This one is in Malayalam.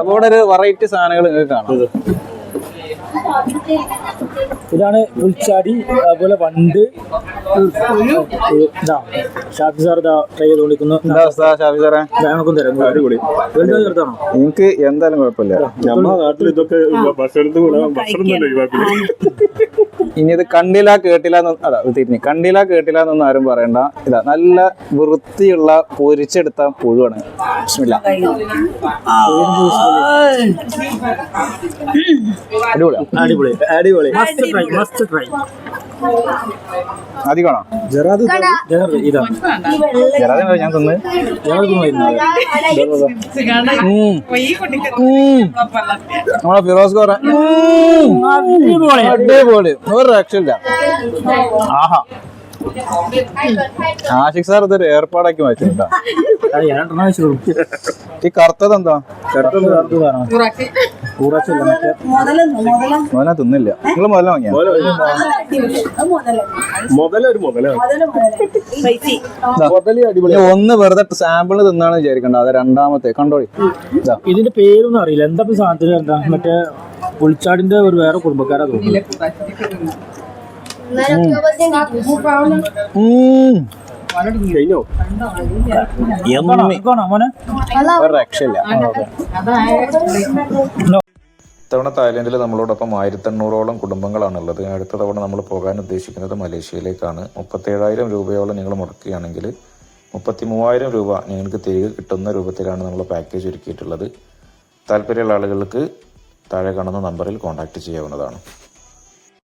അപ്പൊ ഇവിടെ ഒരു വെറൈറ്റി സാധനങ്ങൾ നിങ്ങൾക്ക് കാണാം. ഇതാണ് പുൽച്ചാടി, അതുപോലെ വണ്ട്. ഷാഫി സാർ ട്രൈ ചെയ്തുകൊണ്ടിരിക്കുന്നു. എനിക്ക് എന്തായാലും കുഴപ്പമില്ല. നമ്മുടെ നാട്ടിൽ ഇതൊക്കെ ഇനി ഇത് കണ്ടില്ല കേട്ടില്ല തിരിഞ്ഞ് കണ്ടില്ല കേട്ടില്ല എന്നൊന്നും ആരും പറയണ്ട. ഇതാ നല്ല വൃത്തിയുള്ള പൊരിച്ചെടുത്ത പുഴുവാണ്. അടിപൊളി അടിപൊളി മസ്റ്റ് ട്രൈ മസ്റ്റ് ട്രൈ. അധികമാണോ ഞാൻ തിന്ന് നമ്മളെ ഫിറോസ് കോറ അടിപൊളി, ഒരു രക്ഷയില്ല. ആഹാ, ആഷിഖ് സാർ ഇതൊരു ഏർപ്പാടാക്കി മാറ്റിട്ടാ. ഈ കറുത്തത് എന്താ? മോന തിന്നില്ല. നിങ്ങൾ മുതല വാങ്ങിയ ഒന്ന് വെറുതെ സാമ്പിള് തിന്നാണ് വിചാരിക്കണ്ട. അത് രണ്ടാമത്തെ കണ്ടോളി. ഇതിന്റെ പേരൊന്നും അറിയില്ല. എന്താ സാധനത്തിന് എന്താ? മറ്റേ പുൽച്ചാടിന്റെ ഒരു വേറെ കുടുംബക്കാരാ തോന്നുന്നു. ഇത്തവണ തായ്ലൻഡിൽ നമ്മളോടൊപ്പം 1800ഓളം കുടുംബങ്ങളാണുള്ളത്. അടുത്ത തവണ നമ്മൾ പോകാൻ ഉദ്ദേശിക്കുന്നത് മലേഷ്യയിലേക്കാണ്. 37,000 രൂപയോളം നിങ്ങൾ മുടക്കുകയാണെങ്കിൽ 33,000 രൂപ നിങ്ങൾക്ക് തിരികെ കിട്ടുന്ന രൂപത്തിലാണ് നമ്മൾ പാക്കേജ് ഒരുക്കിയിട്ടുള്ളത്. താല്പര്യമുള്ള ആളുകൾക്ക് താഴെ കാണുന്ന നമ്പറിൽ കോൺടാക്റ്റ് ചെയ്യാവുന്നതാണ്.